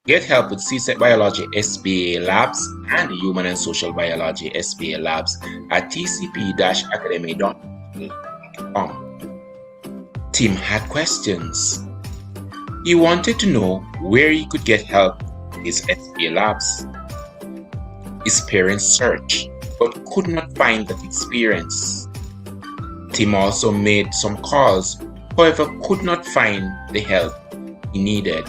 Get help with CSEC Biology SBA Labs and Human and Social Biology SBA Labs at tcp-academy.com. Tim had questions. He wanted to know where he could get help with his SBA Labs. His parents searched but could not find that experience. Tim also made some calls, however could not find the help he needed.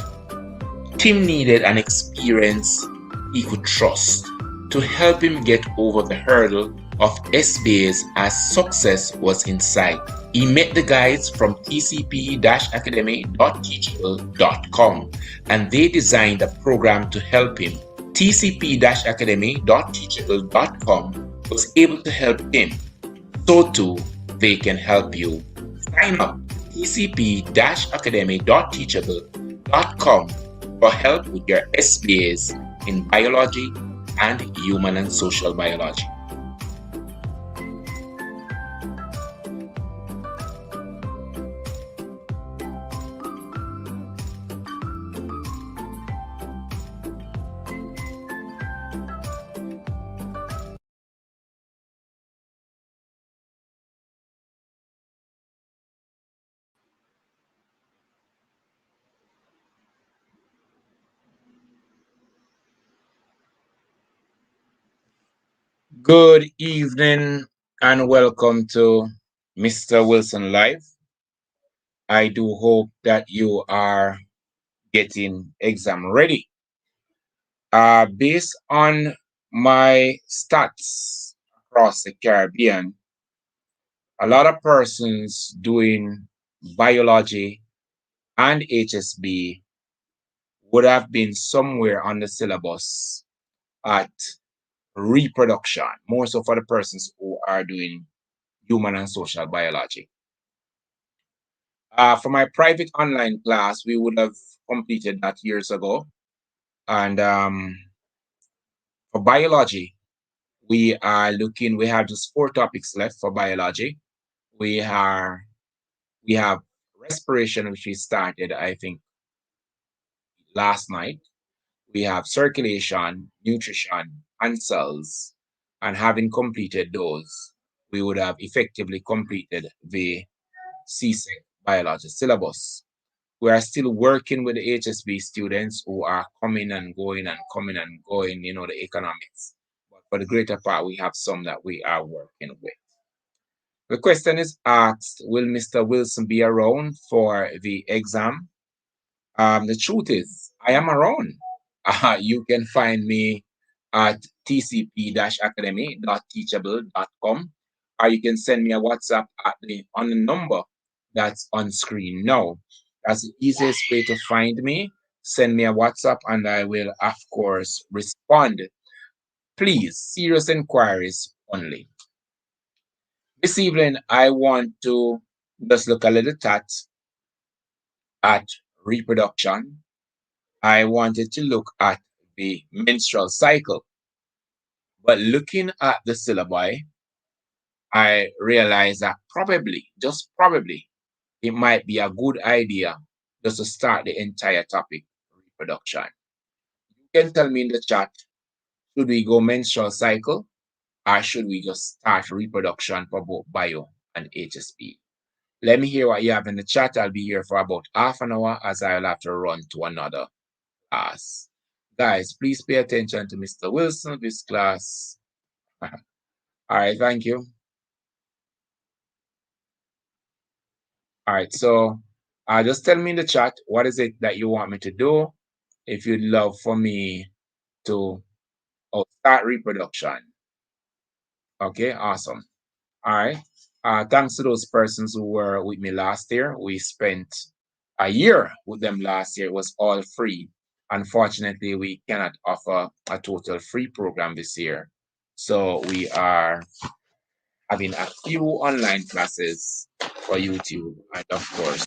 Tim needed an experience he could trust to help him get over the hurdle of SBAs as success was in sight. He met the guys from tcp-academy.teachable.com and they designed a program to help him. tcp-academy.teachable.com was able to help him. So too, they can help you. Sign up tcp-academy.teachable.com for help with your SBAs in biology and human and social biology. Good evening and welcome to Mr. Wilson Live. I do hope that you are getting exam ready. Based on my stats across the Caribbean, a lot of persons doing biology and HSB would have been somewhere on the syllabus at reproduction, more so for the persons who are doing human and social biology. For my private online class, we would have completed that years ago. And for biology, we have just 4 topics left for biology. We have respiration, which we started, I think, last night. We have circulation, nutrition, and cells. And having completed those, we would have effectively completed the CSEC biology syllabus. We are still working with the HSB students who are coming and going, the economics. But for the greater part, we have some that we are working with. The question is asked, will Mr. Wilson be around for the exam? The truth is, I am around. You can find me at tcp-academy.teachable.com, or you can send me a WhatsApp on the number that's on screen now. That's the easiest way to find me. Send me a WhatsApp and I will, of course, respond please, serious inquiries only. This evening, I want to just look a little at reproduction. I wanted to look at the menstrual cycle. But looking at the syllabi, I realized that probably, just probably, it might be a good idea just to start the entire topic, reproduction. You can tell me in the chat, should we go menstrual cycle or should we just start reproduction for both bio and HSB? Let me hear what you have in the chat. I'll be here for about half an hour as I'll have to run to another class. Guys, please pay attention to Mr. Wilson, this class. All right, thank you. All right, so just tell me in the chat, what is it that you want me to do? If you'd love for me to start reproduction. Okay, awesome. All right. Thanks to those persons who were with me last year. We spent a year with them last year. It was all free. Unfortunately, we cannot offer a total free program this year. So we are having a few online classes for YouTube and of course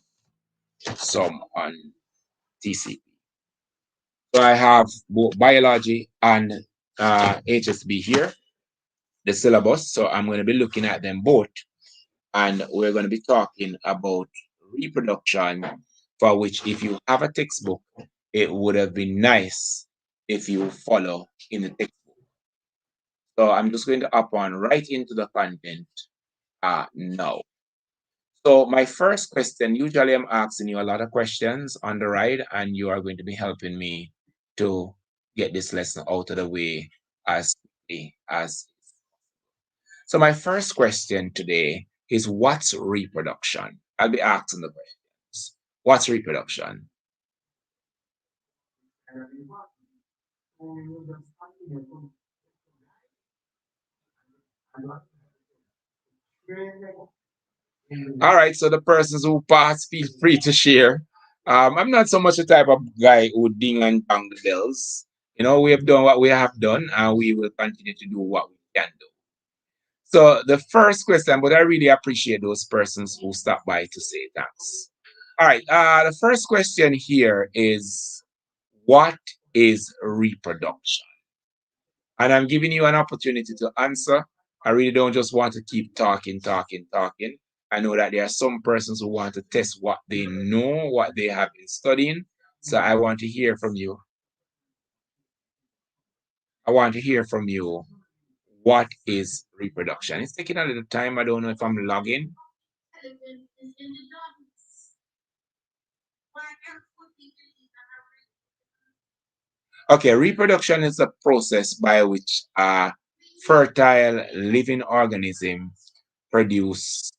some on TCP. So I have both biology and HSB here, the syllabus. So I'm going to be looking at them both. And we're going to be talking about reproduction, for which if you have a textbook, it would have been nice if you follow in the textbook. So I'm just going to hop on right into the content now. So my first question, usually I'm asking you a lot of questions on the ride, and you are going to be helping me to get this lesson out of the way as quickly as. So my first question today is, what's reproduction? I'll be asking the questions. What's reproduction? All right, so the persons who pass, feel free to share. I'm not so much the type of guy who ding and bang the bells. You know, we have done what we have done, and we will continue to do what we can do. So the first question, but I really appreciate those persons who stop by to say thanks. All right, the first question here is, what is reproduction? And I'm giving you an opportunity to answer. I really don't just want to keep talking. I know that there are some persons who want to test what they know, what they have been studying. So I want to hear from you. What is reproduction? It's taking a little time. I don't know if I'm logging. Okay, reproduction is a process by which a fertile living organism produce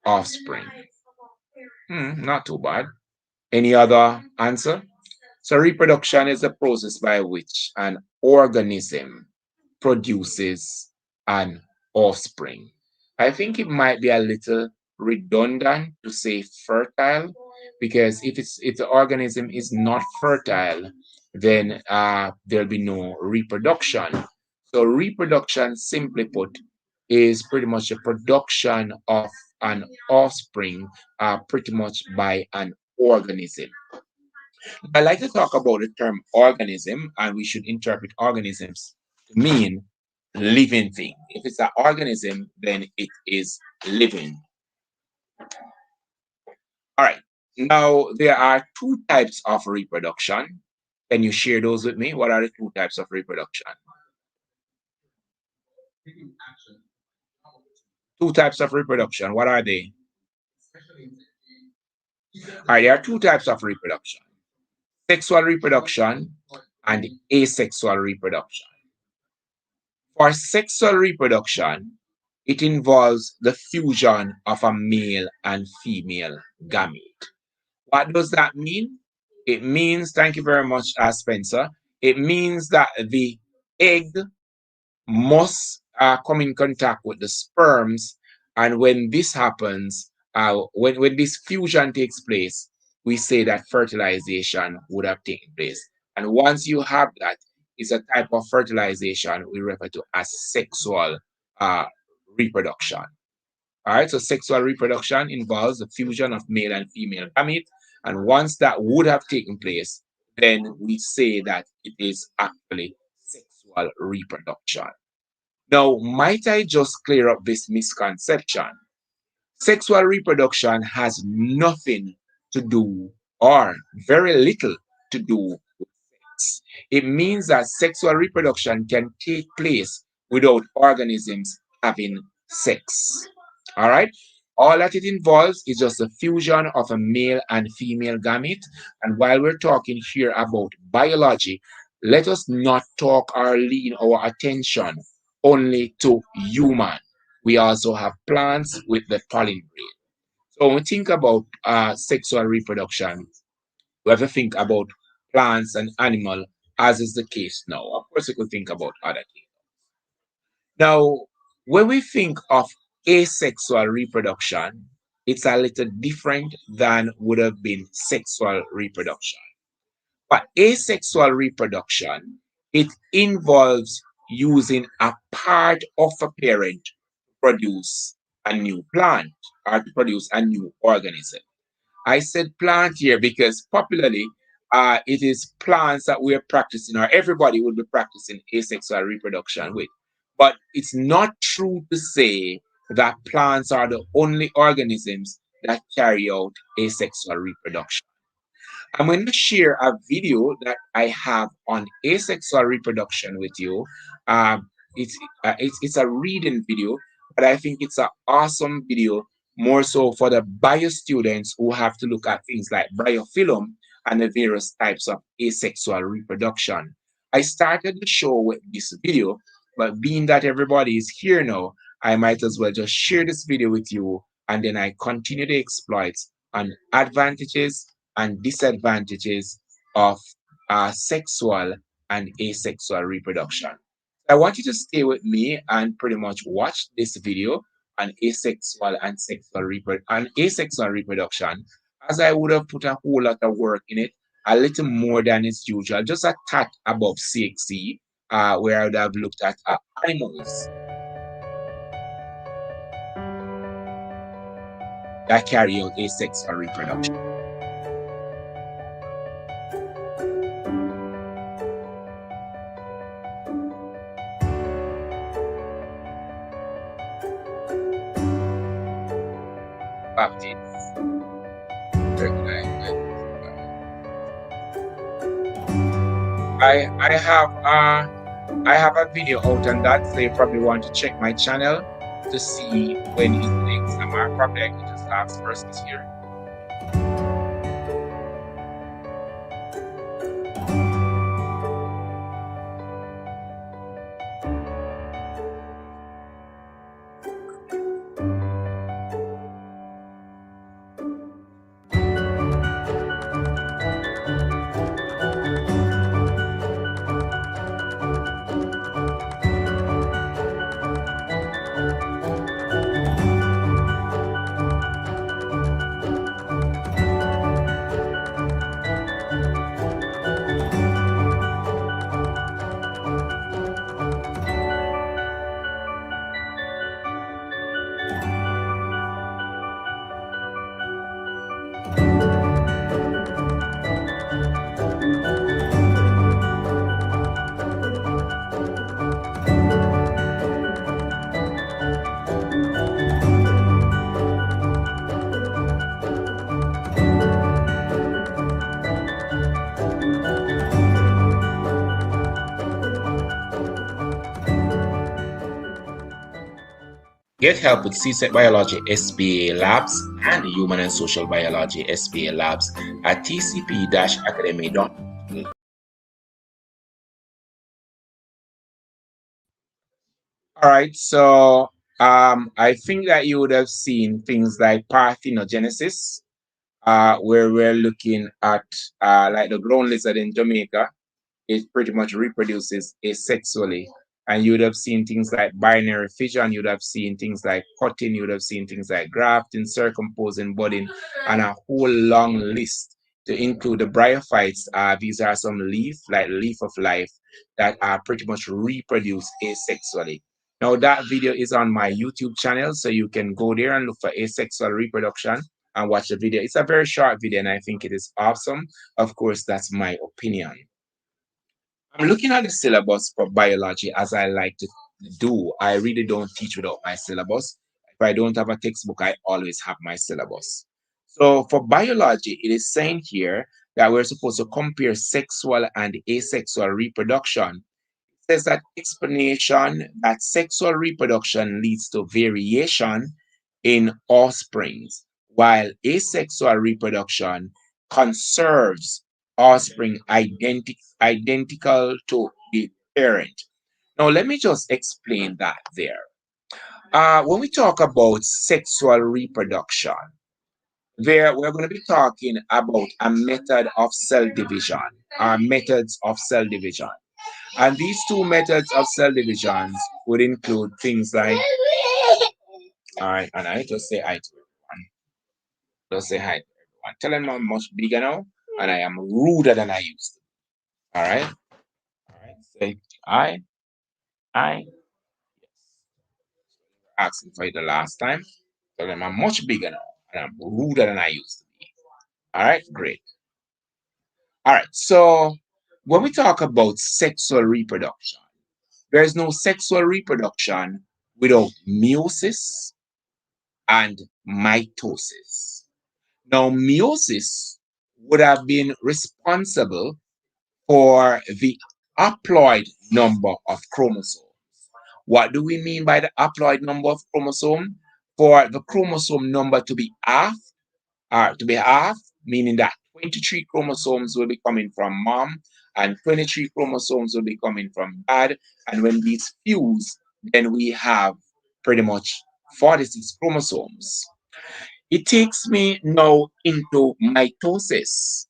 offspring. Not too bad. Any other answer? So reproduction is a process by which an organism produces an offspring. I think it might be a little redundant to say fertile, because if the organism is not fertile, then there'll be no reproduction. So reproduction, simply put, is pretty much a production of an offspring, pretty much by an organism. I like to talk about the term organism, and we should interpret organisms to mean living thing. If it's an organism, then it is living. All right. Now, there are two types of reproduction. Can you share those with me? What are the two types of reproduction? Two types of reproduction. What are they? All right, there are two types of reproduction: sexual reproduction and asexual reproduction. For sexual reproduction, it involves the fusion of a male and female gamete. What does that mean? It means, thank you very much, Spencer. It means that the egg must come in contact with the sperms. And when this happens, when this fusion takes place, we say that fertilization would have taken place. And once you have that, is a type of fertilization we refer to as sexual reproduction. All right, so sexual reproduction involves the fusion of male and female gamete, and once that would have taken place, then we say that it is actually sexual reproduction. Now, might I just clear up this misconception? Sexual reproduction has nothing to do, or very little to do, with sex. It means that sexual reproduction can take place without organisms having sex. All right? All that it involves is just the fusion of a male and female gamete. And while we're talking here about biology, let us not talk or lean our attention only to human. We also have plants with the pollen grain. So when we think about sexual reproduction, we have to think about plants and animal, as is the case now. Of course, we could think about other things. Now, when we think of asexual reproduction, it's a little different than would have been sexual reproduction. But asexual reproduction, it involves using a part of a parent to produce a new plant or to produce a new organism. I said plant here because popularly it is plants that we're practicing, or everybody will be practicing asexual reproduction with. But it's not true to say that plants are the only organisms that carry out asexual reproduction. I'm going to share a video that I have on asexual reproduction with you. Um, it's a reading video, but I think it's an awesome video, more so for the bio students who have to look at things like biofilm and the various types of asexual reproduction. I started the show with this video, but being that everybody is here now, I might as well just share this video with you, and then I continue the exploits on advantages and disadvantages of sexual and asexual reproduction. I want you to stay with me and pretty much watch this video on asexual and asexual reproduction, as I would have put a whole lot of work in it, a little more than is usual, just a tad above CXC, where I would have looked at animals that carry out asexual reproduction. Baptists. I have a video out on that, so you probably want to check my channel to see when it's next. Probably I can just ask persons here. Get help with CSEC Biology SBA Labs and Human and Social Biology SBA Labs at TCP-Academy.program. All right, so I think that you would have seen things like parthenogenesis, where we're looking at like the ground lizard in Jamaica. It pretty much reproduces asexually. And you would have seen things like binary fission, you would have seen things like cutting, you would have seen things like grafting, circumposing, budding, and a whole long list to include the bryophytes. These are some leaf, like leaf of life, that are pretty much reproduce asexually. Now that video is on my YouTube channel, so you can go there and look for asexual reproduction and watch the video. It's a very short video and I think it is awesome. Of course, that's my opinion. I'm looking at the syllabus for biology as I like to do. I really don't teach without my syllabus. If I don't have a textbook, I always have my syllabus. So for biology, it is saying here that we're supposed to compare sexual and asexual reproduction. It says that explanation that sexual reproduction leads to variation in offsprings, while asexual reproduction conserves offspring identical to the parent. Now, let me just explain that there. When we talk about sexual reproduction, we're going to be talking about a method of cell division, methods of cell division. And these two methods of cell divisions would include things like, all right, and I just say hi to everyone. Just say hi to everyone. Tell them I'm much bigger now, and I am ruder than I used to. All right, all right. Say hi, hi. Yes. Asking for it the last time. Tell them I'm much bigger now, and I'm ruder than I used to be. All right, great. All right, so when we talk about sexual reproduction, there is no sexual reproduction without meiosis and mitosis. Now, meiosis would have been responsible for the haploid number of chromosomes. What do we mean by the haploid number of chromosome? For the chromosome number to be half, meaning that 23 chromosomes will be coming from mom and 23 chromosomes will be coming from dad. And when these fuse, then we have pretty much 46 chromosomes. It takes me now into mitosis.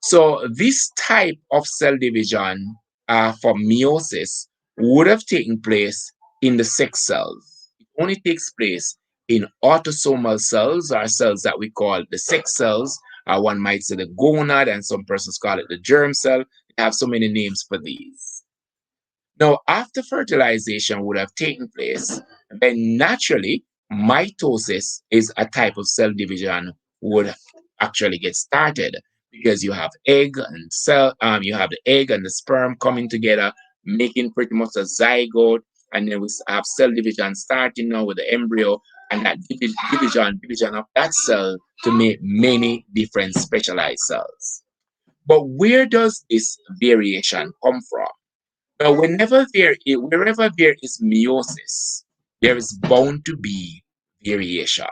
So this type of cell division for meiosis would have taken place in the sex cells. It only takes place in autosomal cells, or cells that we call the sex cells. One might say the gonad, and some persons call it the germ cell. They have so many names for these. Now, after fertilization would have taken place, then naturally, mitosis is a type of cell division would actually get started because you have egg and cell, you have the egg and the sperm coming together, making pretty much a zygote, and then we have cell division starting now with the embryo, and that division of that cell to make many different specialized cells. But where does this variation come from? Well, wherever there is meiosis, there is bound to be variation.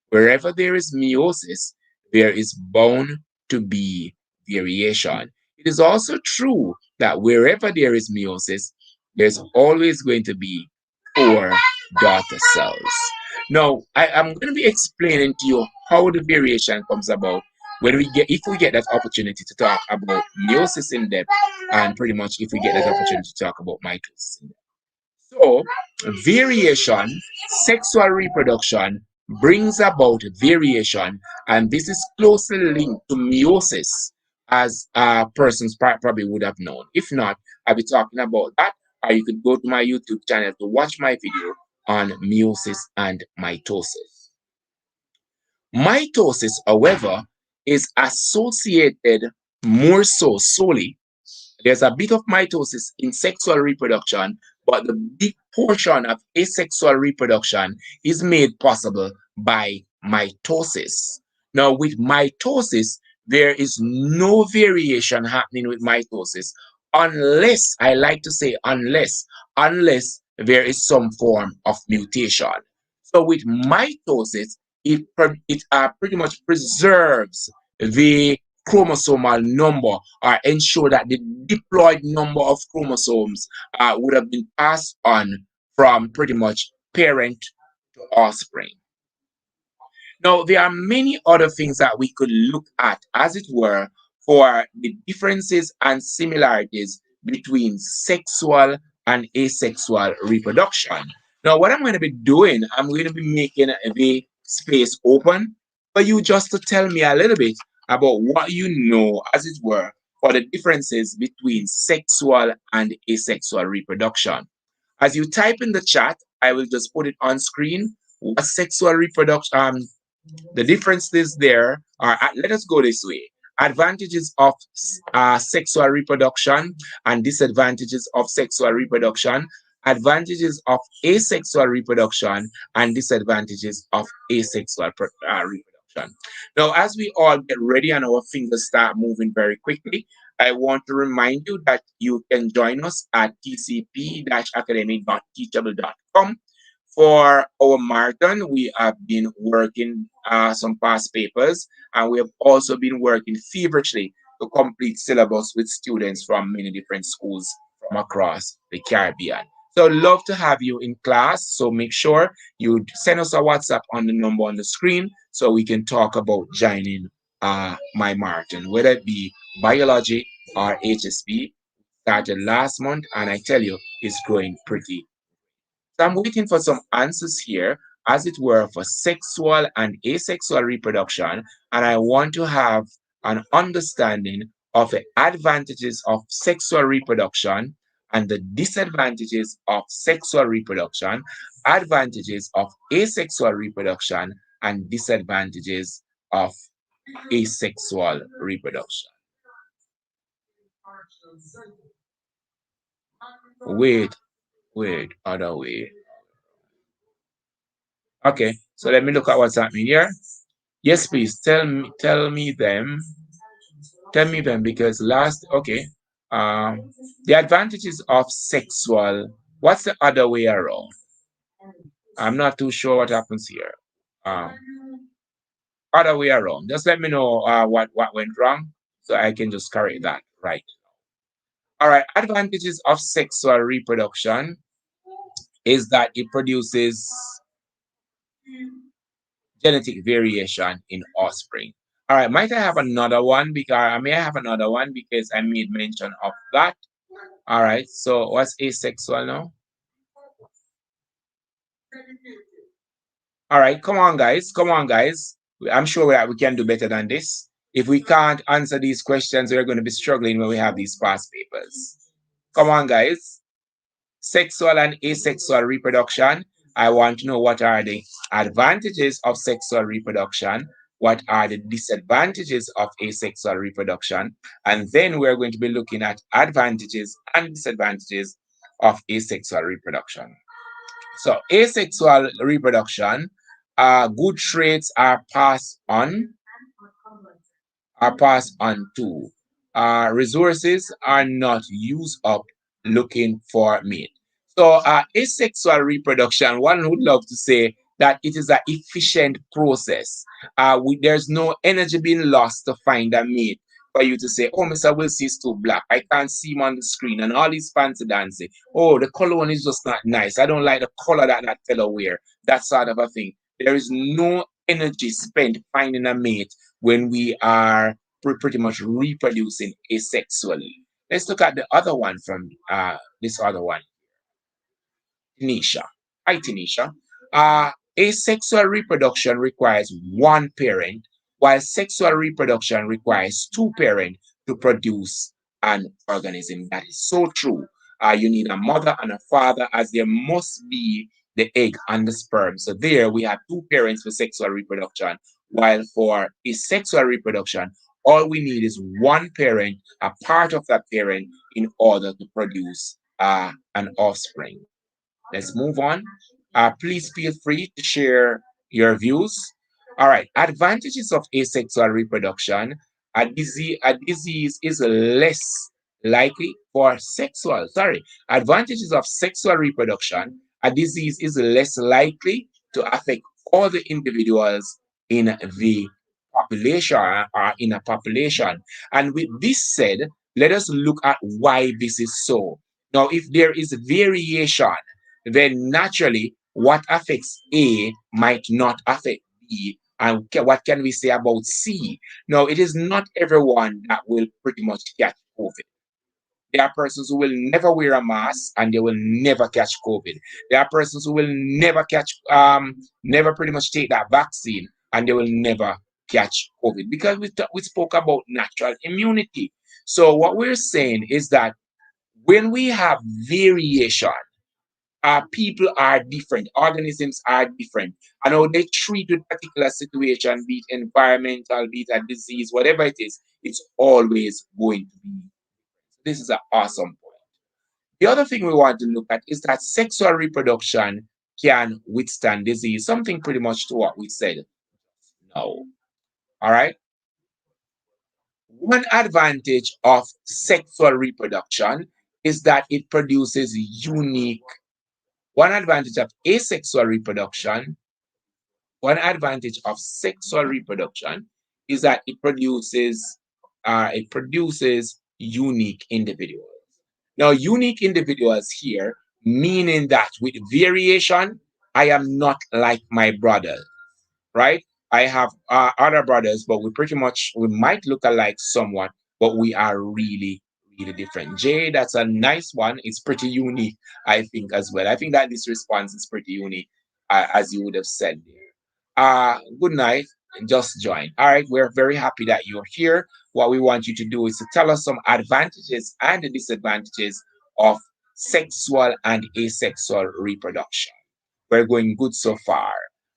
Wherever there is meiosis, there is bound to be variation. It is also true that wherever there is meiosis, there's always going to be 4 daughter cells. Now, I'm going to be explaining to you how the variation comes about if we get that opportunity to talk about meiosis in depth, and pretty much if we get that opportunity to talk about mitosis in depth. So, variation, sexual reproduction brings about variation, and this is closely linked to meiosis, as persons probably would have known. If not, I'll be talking about that, or you could go to my YouTube channel to watch my video on meiosis and mitosis. Mitosis, however, is associated more so solely. There's a bit of mitosis in sexual reproduction, but the big portion of asexual reproduction is made possible by mitosis. Now, with mitosis, there is no variation happening with mitosis unless, I like to say unless there is some form of mutation. So with mitosis, it pretty much preserves the chromosomal number, or ensure that the diploid number of chromosomes would have been passed on from pretty much parent to offspring. Now, there are many other things that we could look at, as it were, for the differences and similarities between sexual and asexual reproduction. Now, what I'm going to be doing, I'm going to be making the space open for you just to tell me a little bit about what you know, as it were, for the differences between sexual and asexual reproduction. As you type in the chat, I will just put it on screen. What sexual reproduction, the differences there are, let us go this way. Advantages of sexual reproduction and disadvantages of sexual reproduction, advantages of asexual reproduction and disadvantages of asexual reproduction. Now, as we all get ready and our fingers start moving very quickly, I want to remind you that you can join us at tcp-academy.teachable.com. For our marathon, we have been working some past papers, and we have also been working feverishly to complete syllabus with students from many different schools from across the Caribbean. So love to have you in class. So make sure you send us a WhatsApp on the number on the screen so we can talk about joining my marathon, whether it be biology or HSB. Started last month, and I tell you, it's growing pretty. So I'm waiting for some answers here, as it were, for sexual and asexual reproduction, and I want to have an understanding of the advantages of sexual reproduction and the disadvantages of sexual reproduction, advantages of asexual reproduction, and disadvantages of asexual reproduction. Wait, other way. Okay, so let me look at what's happening here. Yes, please tell me them. Tell me them, because okay. The advantages of sexual. What's the other way around? I'm not too sure what happens here. Um, Other way around. Just let me know what went wrong so I can just correct that. Right. All right. Advantages of sexual reproduction is that it produces genetic variation in offspring. All right, might I have another one? Because I have another one because I made mention of that. All right, so what's asexual now? All right, come on, guys. Come on, guys. I'm sure that we can do better than this. If we can't answer these questions, we're going to be struggling when we have these past papers. Come on, guys. Sexual and asexual reproduction. I want to know what are the advantages of sexual reproduction, what are the disadvantages of asexual reproduction, and then we're going to be looking at advantages and disadvantages of asexual reproduction. So asexual reproduction, good traits are passed on to. Resources are not used up looking for mate. So asexual reproduction, one would love to say that it is an efficient process. There's no energy being lost to find a mate for you to say, oh, Mr. Wilson is too black. I can't see him on the screen. And all these fancy dancing. Oh, the color one is just not nice. I don't like the color that fellow wear. That sort of a thing. There is no energy spent finding a mate when we are pretty much reproducing asexually. Let's look at the other one from this other one. Tanisha. Hi, Tanisha. Asexual reproduction requires one parent, while sexual reproduction requires two parents to produce an organism. That is so true. You need a mother and a father, as there must be the egg and the sperm. So there we have two parents for sexual reproduction, while for asexual reproduction, all we need is one parent, a part of that parent, in order to produce an offspring. Let's move on. Please feel free to share your views. All right. Advantages of asexual reproduction. A disease is less likely for sexual. Sorry. Advantages of sexual reproduction. A disease is less likely to affect all the individuals in the population or in a population. And with this said, let us look at why this is so. Now, if there is variation, then naturally what affects A might not affect B. And what can we say about C? Now, it is not everyone that will pretty much catch COVID. There are persons who will never wear a mask and they will never catch COVID. There are persons who will never pretty much take that vaccine and they will never catch COVID, because we spoke about natural immunity. So what we're saying is that when we have variation, people are different, organisms are different, and how they treat a particular situation, be it environmental, be it a disease, whatever it is, it's always going to be. This is an awesome point. The other thing we want to look at is that sexual reproduction can withstand disease, something pretty much to what we said now. All right. One advantage of sexual reproduction is that it produces unique. One advantage of asexual reproduction, one advantage of sexual reproduction is that it produces unique individuals. Now, unique individuals here, meaning that with variation, I am not like my brother, right? I have other brothers, but we might look alike somewhat, but we are really, really different. Jay, that's a nice one. It's pretty unique, I think, as well. I think that this response is pretty unique, as you would have said there. Good night. Just join. All right, we're very happy that you're here. What we want you to do is to tell us some advantages and the disadvantages of sexual and asexual reproduction. We're going good so far.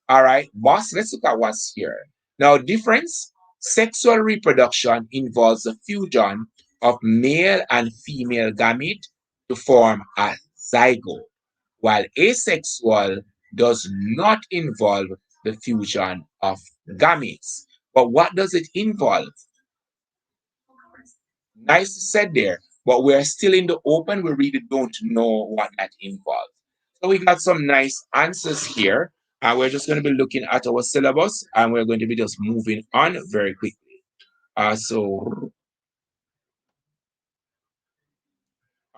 All right, boss, let's look at what's here. Now, difference. Sexual reproduction involves the fusion of male and female gamete to form a zygote, while asexual does not involve the fusion of gametes. But what does it involve? Nice said there, but we're still in the open. We really don't know what that involves. So we got some nice answers here. We're just going to be looking at our syllabus, and we're going to be just moving on very quickly. All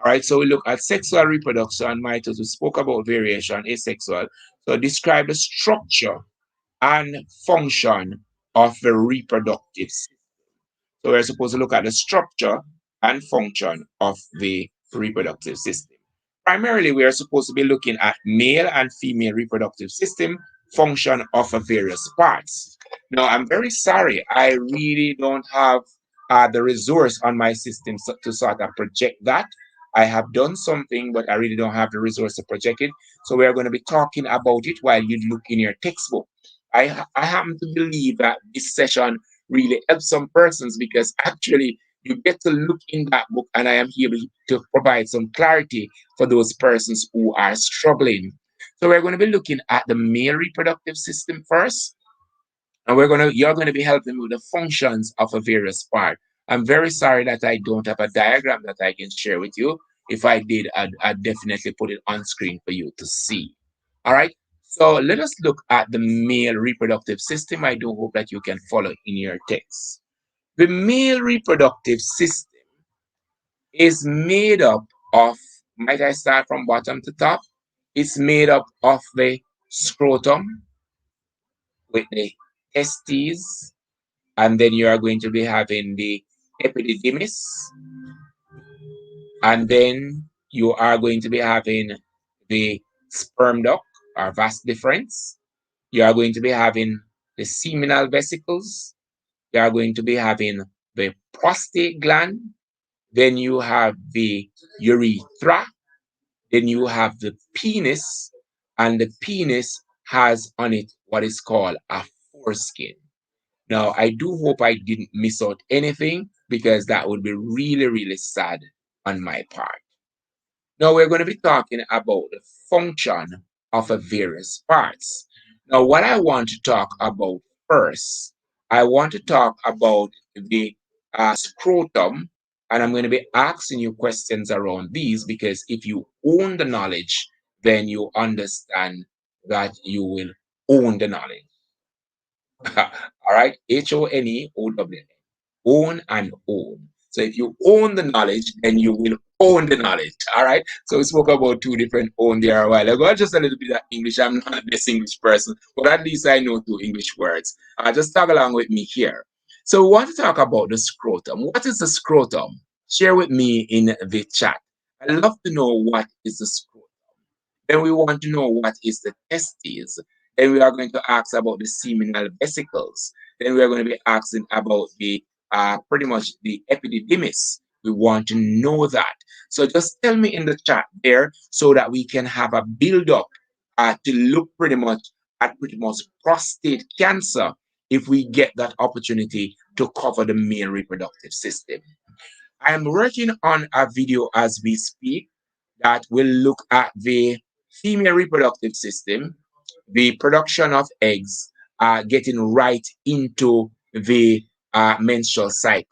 right, so we look at sexual reproduction, mitosis. We spoke about variation, asexual. So describe the structure and function of the reproductive system. So we're supposed to look at the structure and function of the reproductive system. Primarily, we are supposed to be looking at male and female reproductive system function of various parts. Now, I'm very sorry, I really don't have the resource on my system to sort of project that. I have done something, but I really don't have the resource to project it. So we're going to be talking about it while you look in your textbook. I happen to believe that this session really helps some persons because actually you get to look in that book and I am able to provide some clarity for those persons who are struggling. So we're going to be looking at the male reproductive system first, and you're going to be helping me with the functions of a various part. I'm very sorry that I don't have a diagram that I can share with you. If I did, I'd definitely put it on screen for you to see. All right. So let us look at the male reproductive system. I do hope that you can follow in your text. The male reproductive system is made up of, might I start from bottom to top? It's made up of the scrotum with the testes, and then you are going to be having the epididymis, and then you are going to be having the sperm duct or vas deferens. You are going to be having the seminal vesicles. You are going to be having the prostate gland. Then you have the urethra. Then you have the penis, and the penis has on it what is called a foreskin. Now, I do hope I didn't miss out anything because that would be really, really sad on my part. Now, we're going to be talking about the function of a various parts. Now, what I want to talk about first, I want to talk about the scrotum, and I'm going to be asking you questions around these because if you own the knowledge, then you understand that you will own the knowledge. All right, HONEOWN, own and own. So if you own the knowledge, then you will own the knowledge. All right. So we spoke about two different own there a while ago. Just a little bit of English. I'm not the best English person, but at least I know two English words. Just tag along with me here. So we want to talk about the scrotum. What is the scrotum? Share with me in the chat. I'd love to know what is the scrotum. Then we want to know what is the testes. Then we are going to ask about the seminal vesicles. Then we are going to be asking about the pretty much the epididymis. We want to know that. So just tell me in the chat there so that we can have a build up to look pretty much at pretty much prostate cancer if we get that opportunity to cover the male reproductive system. I am working on a video as we speak that will look at the female reproductive system, the production of eggs, getting right into the menstrual cycle.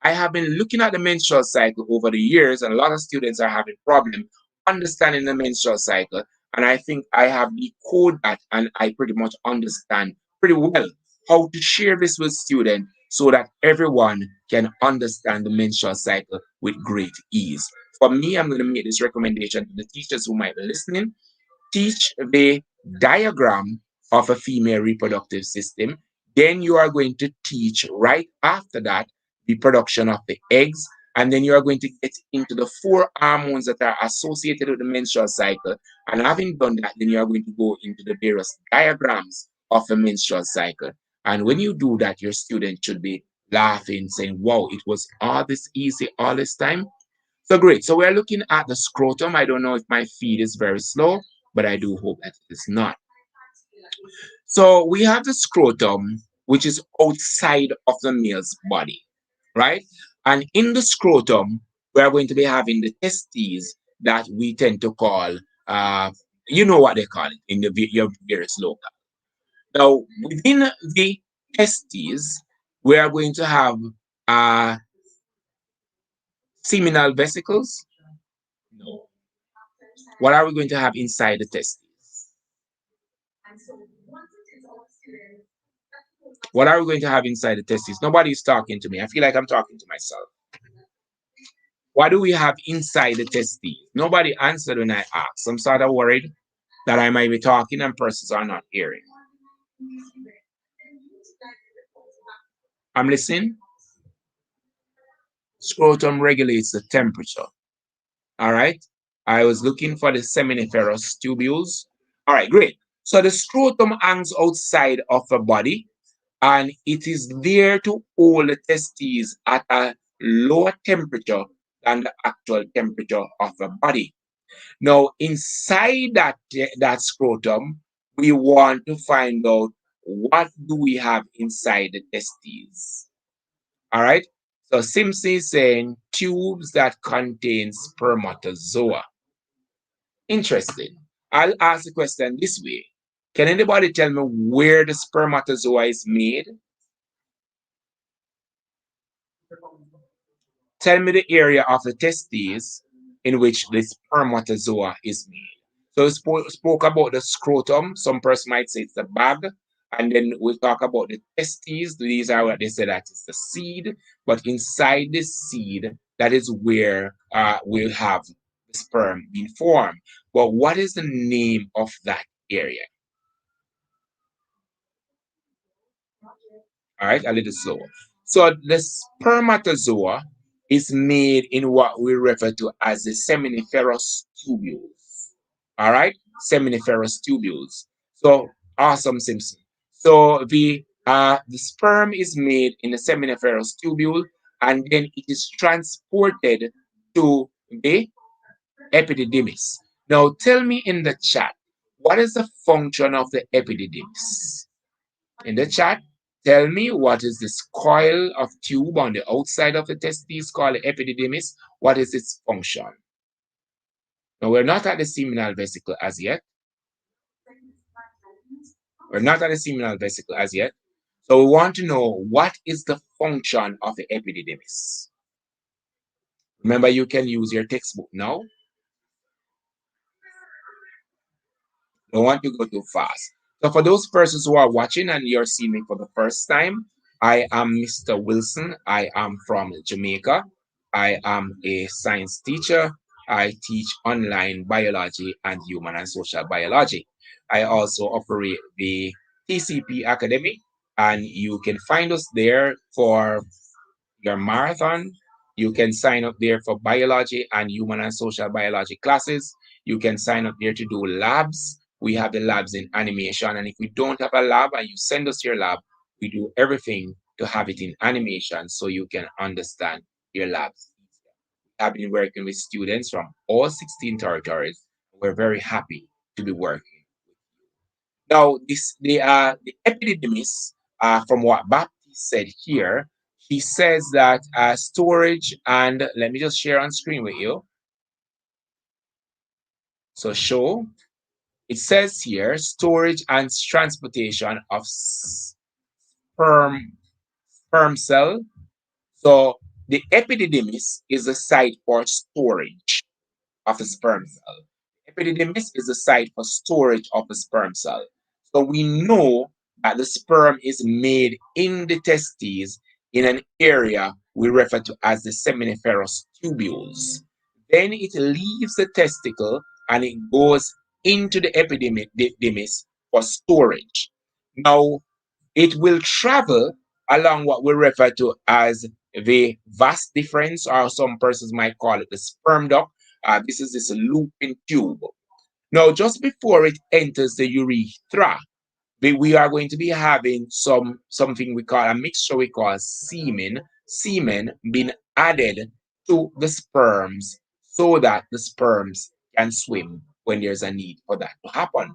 I have been looking at the menstrual cycle over the years, and a lot of students are having problems understanding the menstrual cycle. And I think I have decoded that, and I pretty much understand pretty well how to share this with students so that everyone can understand the menstrual cycle with great ease. For me, I'm going to make this recommendation to the teachers who might be listening. Teach the diagram of a female reproductive system. Then you are going to teach right after that the production of the eggs. And then you are going to get into the four hormones that are associated with the menstrual cycle. And having done that, then you are going to go into the various diagrams of the menstrual cycle. And when you do that, your student should be laughing, saying, wow, it was all this easy all this time. So great. So we're looking at the scrotum. I don't know if my feed is very slow, but I do hope that it is not. So we have the scrotum, which is outside of the male's body, right? And in the scrotum, we are going to be having the testes that we tend to call, you know what they call it in your various local. Now, within the testes, we are going to have seminal vesicles. No. What are we going to have inside the testes? What are we going to have inside the testes? Nobody's talking to me. I feel like I'm talking to myself. What do we have inside the testes? Nobody answered when I asked. I'm sort of worried that I might be talking and persons are not hearing. I'm listening. Scrotum regulates the temperature. All right. I was looking for the seminiferous tubules. All right, great. So the scrotum hangs outside of the body and it is there to hold the testes at a lower temperature than the actual temperature of the body. Now, inside that scrotum, we want to find out what do we have inside the testes. All right. So Simpson is saying tubes that contain spermatozoa. Interesting. I'll ask the question this way. Can anybody tell me where the spermatozoa is made? Tell me the area of the testes in which the spermatozoa is made. So we spoke about the scrotum. Some person might say it's the bag. And then we'll talk about the testes. These are what they say that is the seed. But inside the seed, that is where we'll have the sperm being formed. But what is the name of that area? All right, a little slower. So the spermatozoa is made in what we refer to as the seminiferous tubules. All right, seminiferous tubules. So awesome, Simpson. So the sperm is made in the seminiferous tubule, and then it is transported to the epididymis. Now, tell me in the chat, what is the function of the epididymis? In the chat, tell me what is this coil of tube on the outside of the testes called the epididymis? What is its function? Now, we're not at the seminal vesicle as yet. We're not at the seminal vesicle as yet. So we want to know what is the function of the epididymis. Remember, you can use your textbook now. Don't want to go too fast. So for those persons who are watching and you're seeing me for the first time, I am Mr. Wilson. I am from Jamaica. I am a science teacher. I teach online biology and human and social biology. I also operate the TCP Academy, and you can find us there for your marathon. You can sign up there for biology and human and social biology classes. You can sign up there to do labs. we have the labs in animation. And if we don't have a lab and you send us your lab, we do everything to have it in animation so you can understand your labs. I've been working with students from all 16 territories. We're very happy to be working. Now, the epidemics, from what Baptiste said here, he says that storage and let me just share on screen with you. So show, it says here, storage and transportation of sperm cell. So the epididymis is a site for storage of a sperm cell. Epididymis is a site for storage of a sperm cell. So we know that the sperm is made in the testes in an area we refer to as the seminiferous tubules. Then it leaves the testicle and it goes into the epididymis for storage. Now, it will travel along what we refer to as the vas deferens, or some persons might call it the sperm duct. This is this looping tube. Now, just before it enters the urethra, we are going to be having something we call a mixture we call semen being added to the sperms so that the sperms can swim when there's a need for that to happen.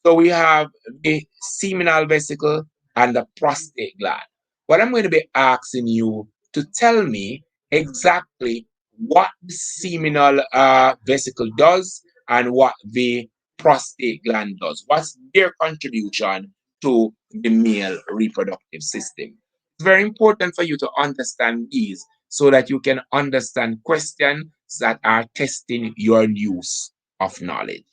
So we have the seminal vesicle and the prostate gland. What I'm going to be asking you to tell me exactly what the seminal vesicle does and what the prostate gland does. What's their contribution to the male reproductive system? It's very important for you to understand these so that you can understand questions that are testing your use of knowledge.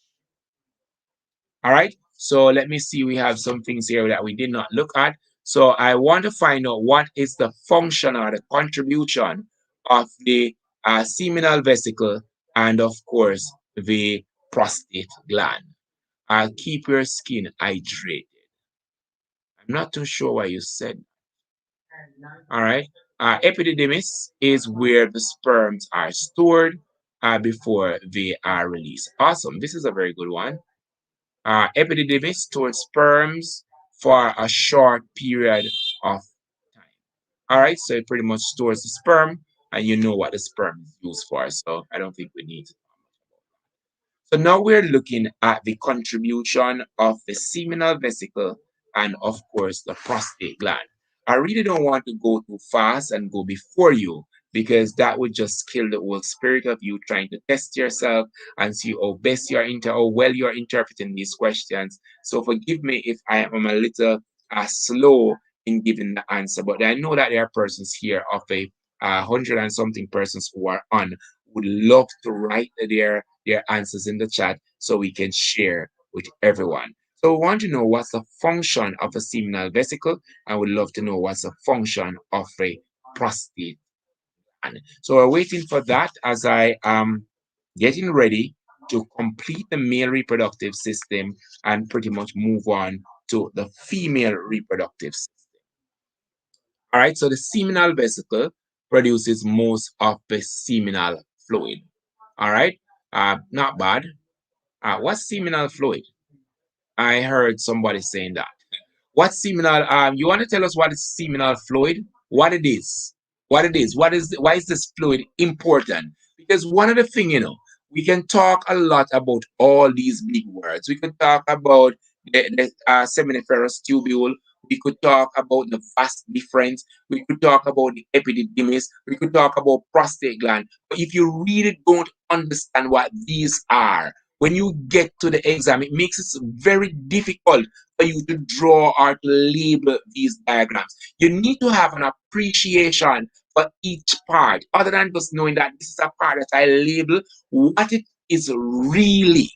All right. So let me see. We have some things here that we did not look at. So I want to find out what is the function or the contribution of the seminal vesicle and, of course, the prostate gland. Keep your skin hydrated. I'm not too sure what you said. All right. Epididymis is where the sperms are stored before they are released. Awesome. This is a very good one. Epididymis stores sperms for a short period of time. All right, so it pretty much stores the sperm, and you know what the sperm is used for. So I don't think we need to. So now we're looking at the contribution of the seminal vesicle and, of course, the prostate gland. I really don't want to go too fast and go before you because that would just kill the whole spirit of you trying to test yourself and see how well you're interpreting these questions. So forgive me if I am a little slow in giving the answer, but I know that there are persons here of a hundred and something persons who are on would love to write their answers in the chat so we can share with everyone. So we want to know what's the function of a seminal vesicle, and we'd love to know what's the function of a prostate gland. So we're waiting for that as I am getting ready to complete the male reproductive system and pretty much move on to the female reproductive system. All right, so the seminal vesicle produces most of the seminal fluid. All right, not bad. What's seminal fluid? I heard somebody saying that. What's seminal? You want to tell us what is seminal fluid? What it is? What it is? Why is this fluid important? Because one of the things, we can talk a lot about all these big words. We could talk about the seminiferous tubule. We could talk about the vas deferens. We could talk about the epididymis. We could talk about prostate gland. But if you really don't understand what these are, when you get to the exam, it makes it very difficult for you to draw or to label these diagrams. You need to have an appreciation for each part, other than just knowing that this is a part that I label, what it is really.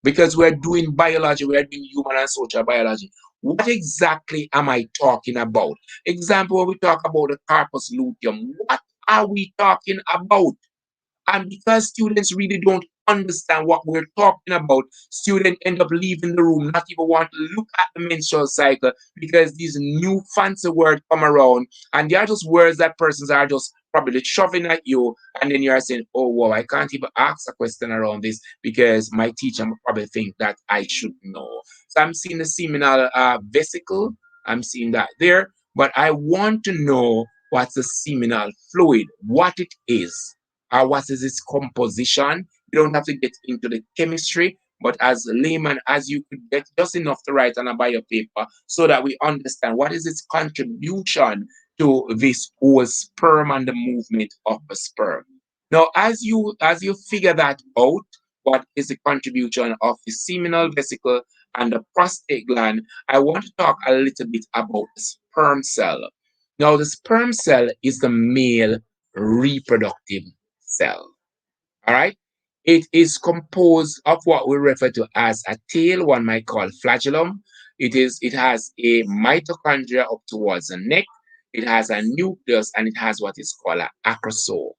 Because we're doing biology, we're doing human and social biology. What exactly am I talking about? Example, when we talk about the corpus luteum, what are we talking about? And because students really don't understand what we're talking about, students end up leaving the room, not even want to look at the menstrual cycle because these new fancy words come around and they are just words that persons are just probably shoving at you, and then you're saying, oh wow, I can't even ask a question around this because my teacher will probably think that I should know. So I'm seeing the seminal vesicle, I'm seeing that there, but I want to know what's the seminal fluid, what it is, what is its composition. You don't have to get into the chemistry, but as a layman, as you could get just enough to write on a bio paper so that we understand what is its contribution to this whole sperm and the movement of the sperm. Now, as you figure that out, what is the contribution of the seminal vesicle and the prostate gland, I want to talk a little bit about the sperm cell. Now, the sperm cell is the male reproductive cell. All right. It is composed of what we refer to as a tail, one might call flagellum. It has a mitochondria up towards the neck. It has a nucleus and it has what is called an acrosome.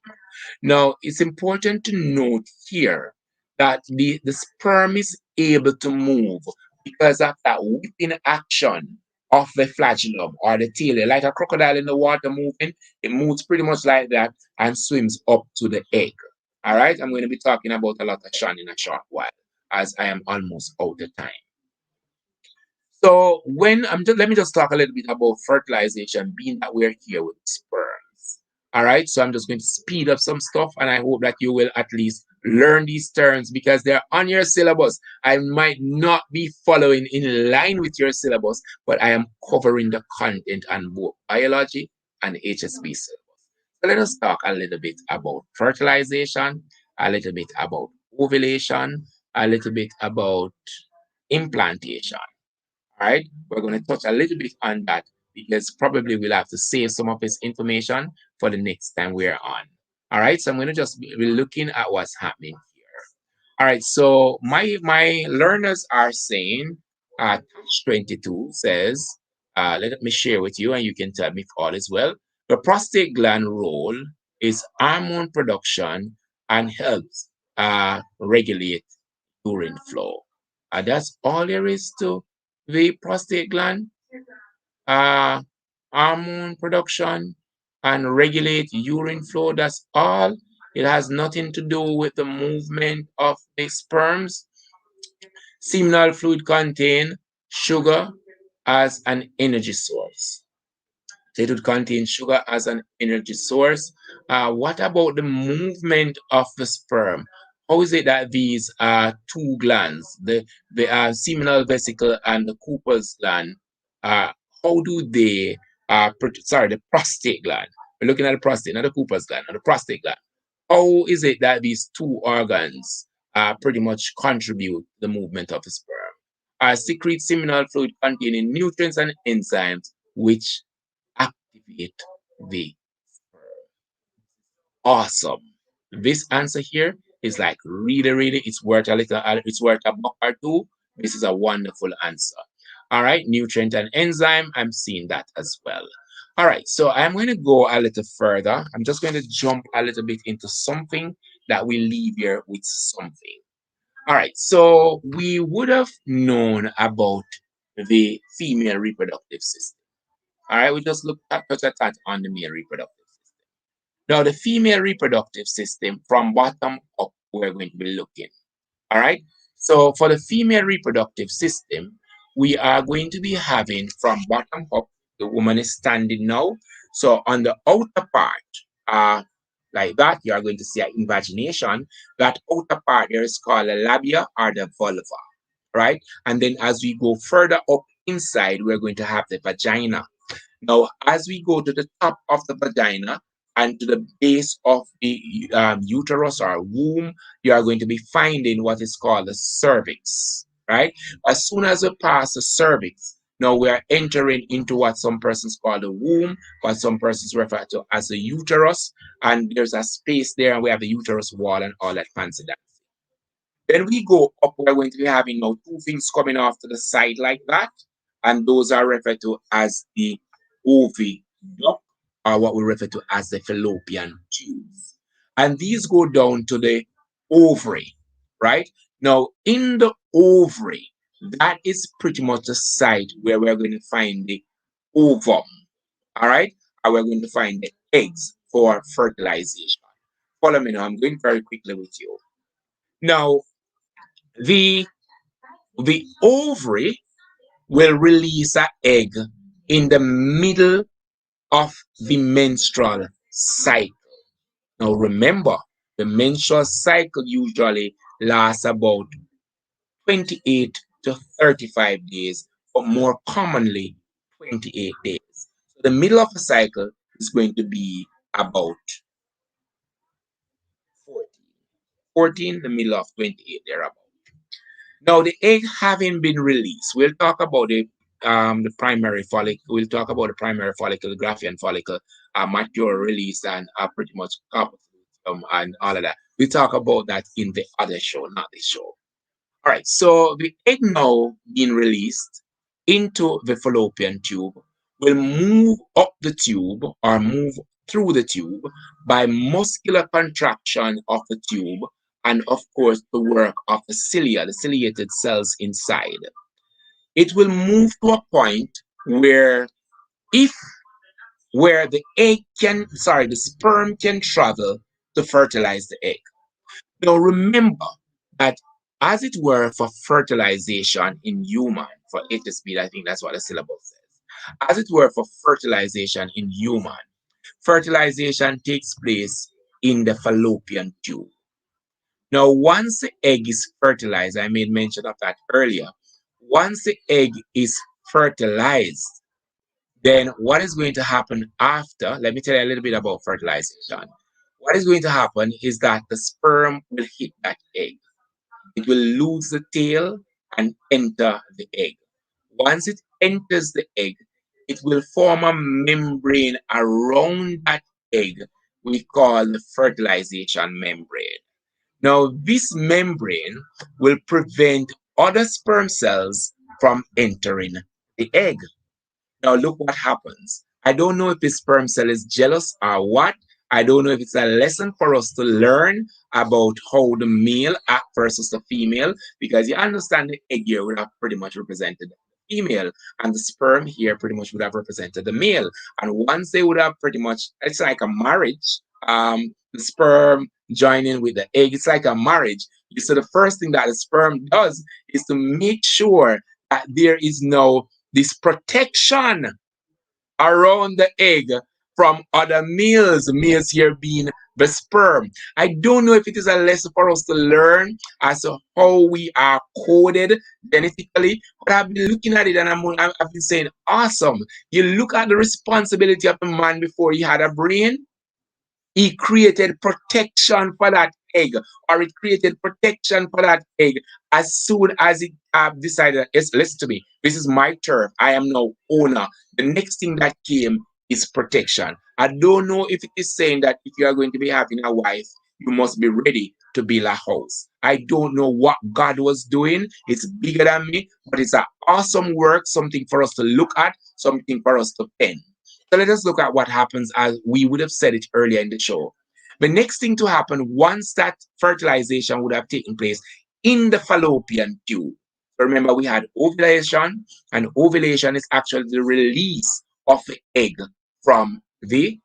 Now, it's important to note here that the sperm is able to move because of that whipping action of the flagellum or the tail. Like a crocodile in the water moving, it moves pretty much like that and swims up to the egg. All right, I'm going to be talking about a lot of Sean in a short while, as I am almost out of time. So let me just talk a little bit about fertilization, being that we're here with sperms. All right, so I'm just going to speed up some stuff, and I hope that you will at least learn these terms because they're on your syllabus. I might not be following in line with your syllabus, but I am covering the content on both biology and HSB syllabus. So let us talk a little bit about fertilization, a little bit about ovulation, a little bit about implantation. All right, we're going to touch a little bit on that because probably we'll have to save some of this information for the next time we're on. All right, so I'm going to just be looking at what's happening here. All right, so my learners are saying, Touch 22 says, let me share with you and you can tell me if all is well. The prostate gland role is hormone production and helps regulate urine flow. That's all there is to the prostate gland, uh, hormone production, and regulate urine flow. That's all. It has nothing to do with the movement of the sperms. Seminal fluid contain sugar as an energy source. It would contain sugar as an energy source. What about the movement of the sperm? How is it that these two glands, the seminal vesicle and the Cooper's gland, how do they, the prostate gland? We're looking at the prostate, not the Cooper's gland, not the prostate gland. How is it that these two organs pretty much contribute to the movement of the sperm? Secrete seminal fluid containing nutrients and enzymes which activate the sperm. Awesome. This answer here is like really, it's worth a little, it's worth a buck or two. This is a wonderful answer. All right, nutrient and enzyme, I'm seeing that as well. All right, so I'm going to go a little further. I'm just going to jump a little bit into something that we leave here with something. All right, so we would have known about the female reproductive system. All right, we just looked at that on the male reproductive system. Now, the female reproductive system, from bottom up, we're going to be looking. All right, so for the female reproductive system, we are going to be having from bottom up, the woman is standing now. So on the outer part, like that, you are going to see an invagination. That outer part there is called the labia or the vulva, right? And then as we go further up inside, we're going to have the vagina. Now, as we go to the top of the vagina and to the base of the uterus or womb, you are going to be finding what is called the cervix, right? As soon as we pass the cervix, now we are entering into what some persons call the womb, what some persons refer to as the uterus, and there's a space there, and we have the uterus wall and all that fancy that. Then we go up, we're going to be having now two things coming off to the side like that, and those are referred to as the oviduct, or what we refer to as the fallopian tubes. And these go down to the ovary, right? Now, in the ovary, that is pretty much the site where we're going to find the ovum, all right? And we're going to find the eggs for fertilization. Follow me now. I'm going very quickly with you. Now, the ovary will release an egg in the middle of the menstrual cycle. Now, remember, the menstrual cycle usually lasts about 28 to 35 days, or more commonly, 28 days. So the middle of the cycle is going to be about 14. 14, the middle of 28, thereabout. Now, the egg having been released, we'll talk about the primary follicle. We'll talk about the primary follicle, the Graafian follicle, mature release, and pretty much and all of that. We'll talk about that in the other show, not this show. All right, so the egg now being released into the fallopian tube will move up the tube or move through the tube by muscular contraction of the tube and, of course, the work of the cilia, the ciliated cells inside. It will move to a point where if where the the sperm can travel to fertilize the egg. Now remember that as it were for fertilization in human, for HSB, I think that's what the syllabus says. As it were for fertilization in human, fertilization takes place in the fallopian tube. Now, once the egg is fertilized, I made mention of that earlier. Once the egg is fertilized, then what is going to happen after? Let me tell you a little bit about fertilization. What is going to happen is that the sperm will hit that egg. It will lose the tail and enter the egg. Once it enters the egg, it will form a membrane around that egg we call the fertilization membrane. Now, this membrane will prevent other sperm cells from entering the egg. Now, look what happens. I don't know if the sperm cell is jealous or what. I don't know if it's a lesson for us to learn about how the male act versus the female, because you understand the egg here would have pretty much represented the female, and the sperm here pretty much would have represented the male. And once they would have pretty much, it's like a marriage. The sperm joining with the egg, it's like a marriage. So the first thing that the sperm does is to make sure that there is no this protection around the egg from other males here being the sperm. I don't know if it is a lesson for us to learn as to how we are coded genetically, but I've been looking at it and I've been saying, awesome. You look at the responsibility of the man before he had a brain. He created protection for that egg, or it created protection for that egg as soon as it decided, yes, listen to me, this is my turf. I am now owner. The next thing that came is protection. I don't know if it is saying that if you are going to be having a wife, you must be ready to build a house. I don't know what God was doing. It's bigger than me, but it's an awesome work, something for us to look at, something for us to pen. So let us look at what happens as we would have said it earlier in the show. The next thing to happen once that fertilization would have taken place in the fallopian tube. So remember, we had ovulation, and ovulation is actually the release of the egg from the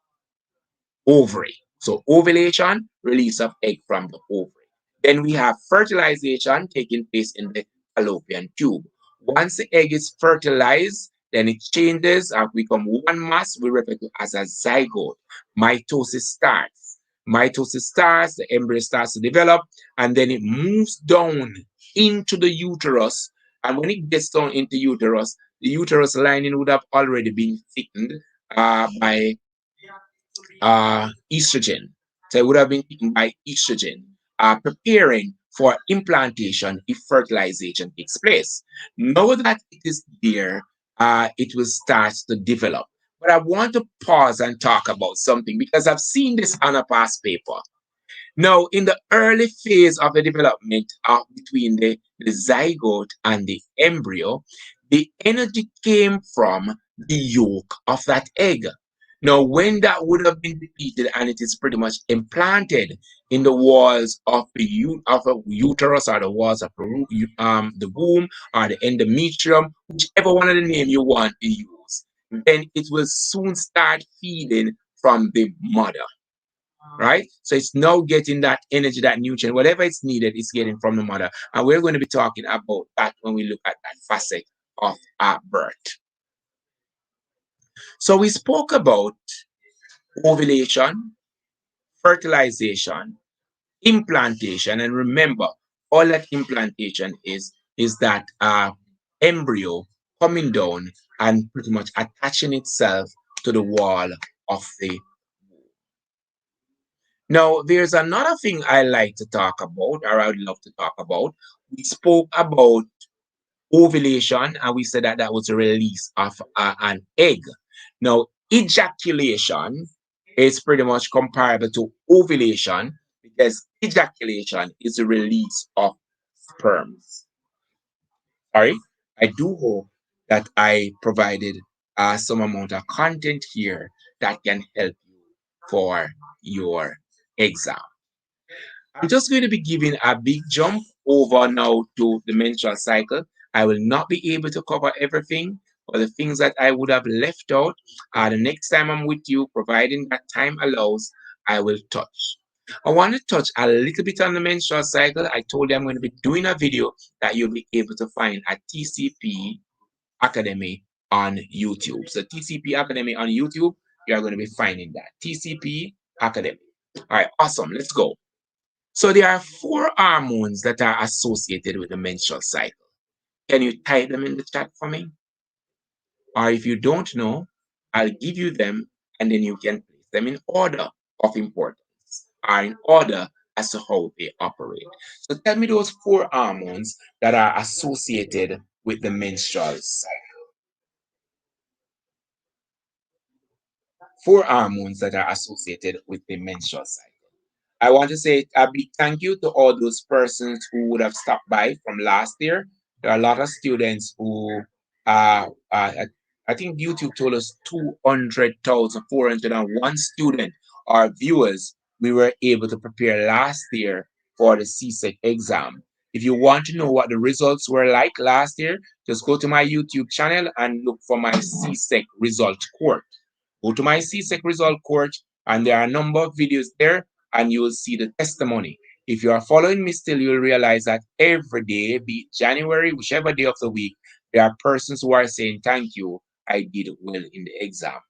ovary. So ovulation, release of egg from the ovary. Then we have fertilization taking place in the fallopian tube. Once the egg is fertilized, then it changes and become one mass we refer to as a zygote. Mitosis starts. Mitosis starts, the embryo starts to develop, and then it moves down into the uterus. And when it gets down into the uterus lining would have already been thickened by estrogen. So it would have been eaten by estrogen, preparing for implantation if fertilization takes place. Now that it is there, it will start to develop. But I want to pause and talk about something because I've seen this on a past paper. Now, in the early phase of the development between the zygote and the embryo, the energy came from the yolk of that egg. Now, when that would have been depleted and it is pretty much implanted in the walls of a uterus or the walls of the womb or the endometrium, whichever one of the name you want to use, then it will soon start feeding from the mother, right? So it's now getting that energy, that nutrient, whatever it's needed, it's getting from the mother. And we're going to be talking about that when we look at that facet of birth. So we spoke about ovulation, fertilization, implantation, and remember, all that implantation is that embryo coming down and pretty much attaching itself to the wall of the. Now, there's another thing I like to talk about, or I would love to talk about. We spoke about ovulation, and we said that that was a release of an egg. Now, ejaculation is pretty much comparable to ovulation because ejaculation is the release of sperms. Sorry, I do hope that I provided some amount of content here that can help you for your exam. I'm just going to be giving a big jump over now to the menstrual cycle. I will not be able to cover everything, but the things that I would have left out, the next time I'm with you, providing that time allows, I will touch. I want to touch a little bit on the menstrual cycle. I told you I'm going to be doing a video that you'll be able to find at TCP Academy on YouTube. So TCP Academy on YouTube, you're going to be finding that. TCP Academy. All right, awesome. Let's go. So there are 4 hormones that are associated with the menstrual cycle. Can you type them in the chat for me? Or if you don't know, I'll give you them and then you can place them in order of importance or in order as to how they operate. So tell me those 4 hormones that are associated with the menstrual cycle. 4 hormones that are associated with the menstrual cycle. I want to say a big thank you to all those persons who would have stopped by from last year. There are a lot of students who, I think YouTube told us 200,401 students or viewers we were able to prepare last year for the CSEC exam. If you want to know what the results were like last year, just go to my YouTube channel and look for my CSEC result court. Go to my CSEC result court, and there are a number of videos there, and you will see the testimony. If you are following me still, you'll realize that every day, be it January, whichever day of the week, there are persons who are saying, thank you, I did well in the exam.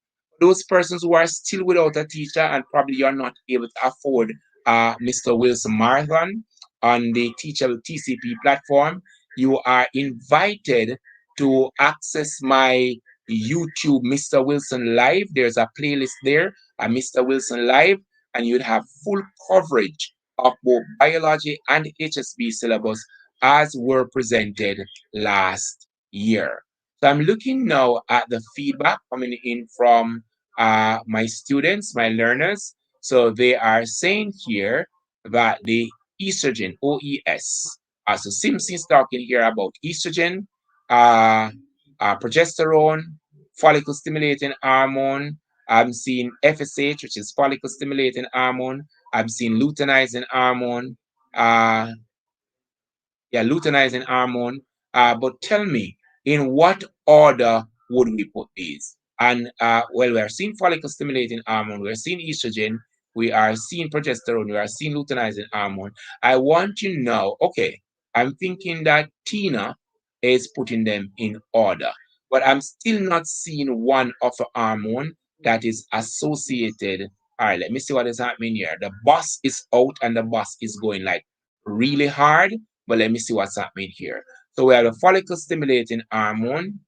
Those persons who are still without a teacher and probably you're not able to afford Mr. Wilson Marathon on the Teachable TCP platform, you are invited to access my YouTube Mr. Wilson Live. There's a playlist there, a Mr. Wilson Live, and you'd have full coverage of both biology and HSB syllabus as were presented last year. So I'm looking now at the feedback coming in from my students, my learners. So they are saying here that the estrogen, OES. So Simpson is talking here about estrogen, progesterone, follicle stimulating hormone. I'm seeing FSH, which is follicle stimulating hormone. I'm seeing luteinizing hormone. Luteinizing hormone. But tell me, in what order would we put these? And well, we are seeing follicle stimulating hormone, we are seeing estrogen, we are seeing progesterone, we are seeing luteinizing hormone. I want you now, okay, I'm thinking that Tina is putting them in order, but I'm still not seeing one of the hormone that is associated. All right, let me see what is happening here. The bus is out and the bus is going like really hard, but let me see what's happening here. So we have the follicle stimulating hormone.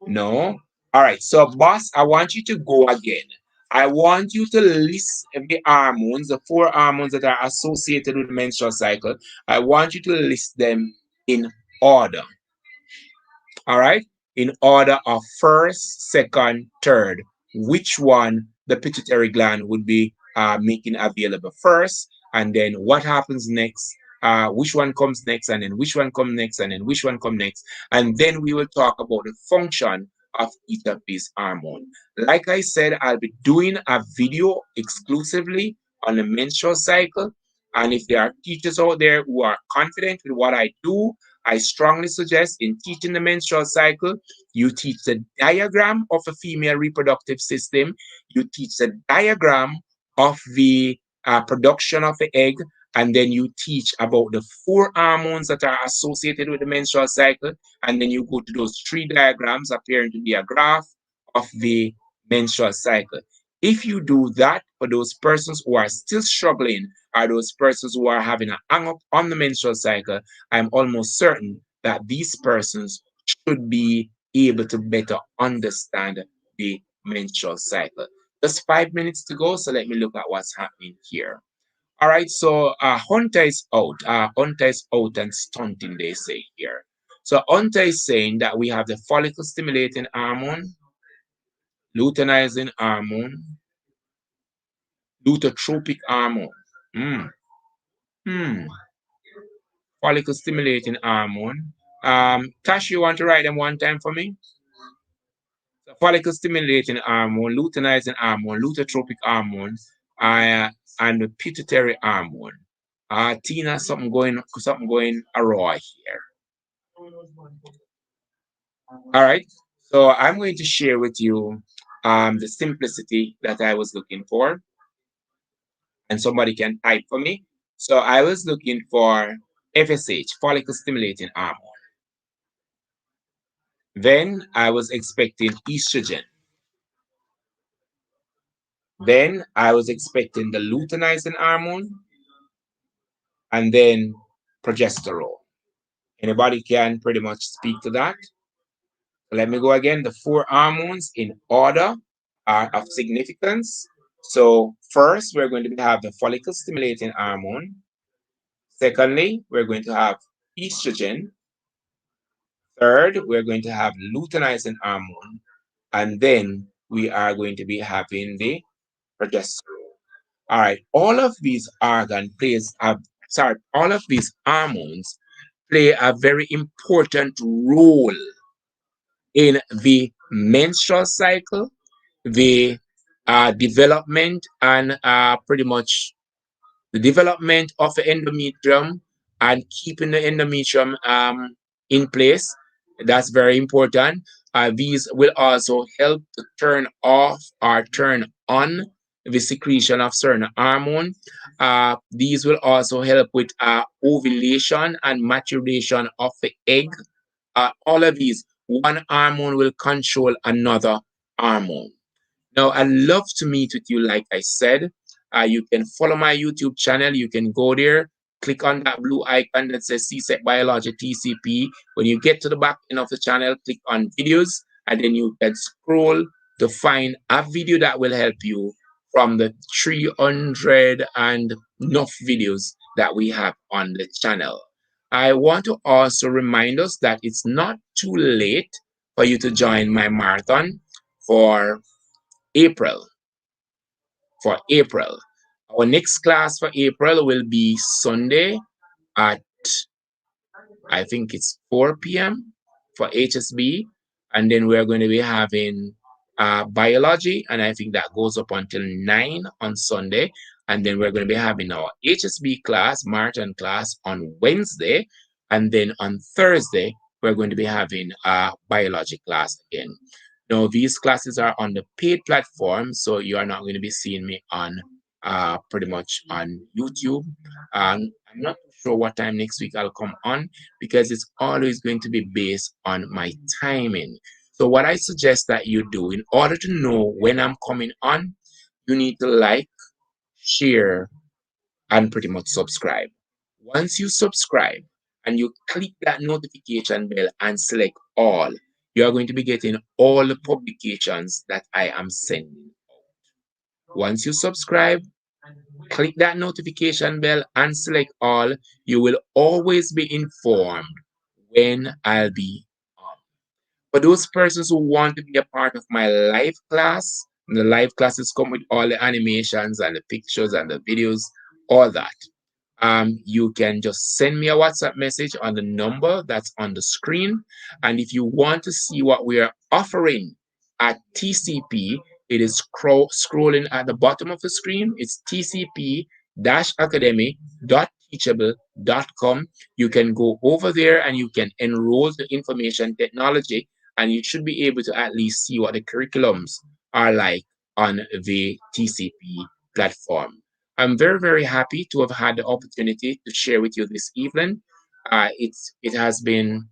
No. All right. So, boss, I want you to go again. I want you to list the hormones, the 4 hormones that are associated with the menstrual cycle. I want you to list them in order. All right, in order of first, second, third. Which one the pituitary gland would be making available first, and then what happens next, which one comes next, and then which one comes next, and then which one comes next. And then we will talk about the function of each of these hormones. Like I said, I'll be doing a video exclusively on the menstrual cycle. And if there are teachers out there who are confident with what I do, I strongly suggest in teaching the menstrual cycle, you teach the diagram of a female reproductive system, you teach the diagram of the production of the egg, and then you teach about the 4 hormones that are associated with the menstrual cycle, and then you go to those 3 diagrams appearing to be a graph of the menstrual cycle. If you do that for those persons who are still struggling, or those persons who are having a hang up on the menstrual cycle, I'm almost certain that these persons should be able to better understand the menstrual cycle. Just 5 minutes to go, so let me look at what's happening here. All right, so Hunter is out. Hunter is out and stunting, they say here. So Hunter is saying that we have the follicle stimulating hormone, luteinizing hormone, lutetropic hormone. Mm. Hmm. Follicle stimulating hormone. Tash, you want to write them one time for me? So follicle stimulating hormone, luteinizing hormone, lutetropic hormone, and the pituitary hormone. Tina, something going awry here. All right. So I'm going to share with you the simplicity that I was looking for, and somebody can type for me. So I was looking for FSH, follicle stimulating hormone. Then I was expecting estrogen. Then I was expecting the luteinizing hormone, and then progesterone. Anybody can pretty much speak to that. Let me go again. The 4 hormones in order are of significance. So first, we're going to have the follicle stimulating hormone. Secondly, we're going to have estrogen. Third, we're going to have luteinizing hormone. And then we are going to be having the progesterone. All right, all of these all of these hormones play a very important role in the menstrual cycle, the development, and pretty much the development of the endometrium and keeping the endometrium in place. That's very important. These will also help to turn off or turn on the secretion of certain hormone. These will also help with ovulation and maturation of the egg. All of these, one hormone will control another hormone. Now, I'd love to meet with you, like I said. You can follow my YouTube channel. You can go there, click on that blue icon that says CSEC Biology TCP. When you get to the back end of the channel, click on videos, and then you can scroll to find a video that will help you from the 300 and enough videos that we have on the channel. I want to also remind us that it's not too late for you to join my marathon for April. Our next class for April will be Sunday at, I think it's 4 p.m. for HSB. And then we're going to be having biology, and I think that goes up until 9 on Sunday. And then we're going to be having our HSB class, marathon class, on Wednesday. And then on Thursday, we're going to be having a biology class again. Now, these classes are on the paid platform, so you are not going to be seeing me on pretty much on YouTube. I'm not sure what time next week I'll come on, because it's always going to be based on my timing. So what I suggest that you do, in order to know when I'm coming on, you need to like, share, and pretty much subscribe. Once you subscribe and you click that notification bell and select all, you are going to be getting all the publications that I am sending out. Once you subscribe, click that notification bell and select all, you will always be informed when I'll be on. For those persons who want to be a part of my live class, the live classes come with all the animations and the pictures and the videos, all that. You can just send me a WhatsApp message on the number that's on the screen. And if you want to see what we are offering at TCP, it is scrolling at the bottom of the screen. It's tcp-academy.tc teachable.com. You can go over there and you can enroll the information technology, and you should be able to at least see what the curriculums are like on the TCP platform. I'm very, very happy to have had the opportunity to share with you this evening. It has been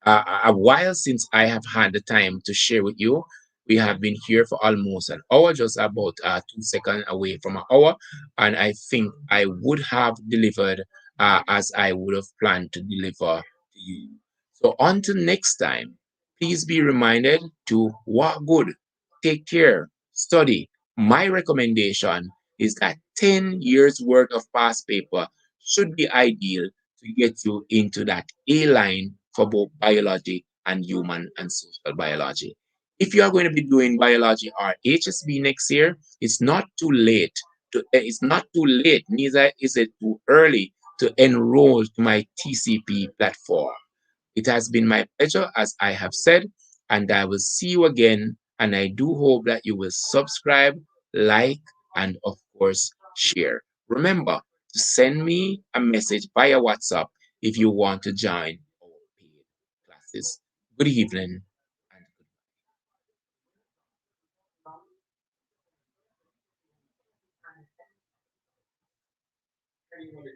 a while since I have had the time to share with you. We have been here for almost an hour, just about 2 seconds away from an hour, and I think I would have delivered as I would have planned to deliver to you. So until next time, please be reminded to walk good, take care, study. My recommendation is that 10 years worth of past paper should be ideal to get you into that A line for both biology and human and social biology. If you are going to be doing biology or HSB next year, it's not too late. It's not too late, neither is it too early to enroll to my TCP platform. It has been my pleasure, as I have said, and I will see you again. And I do hope that you will subscribe, like, and of course, share. Remember to send me a message via WhatsApp if you want to join our paid classes. Good evening. And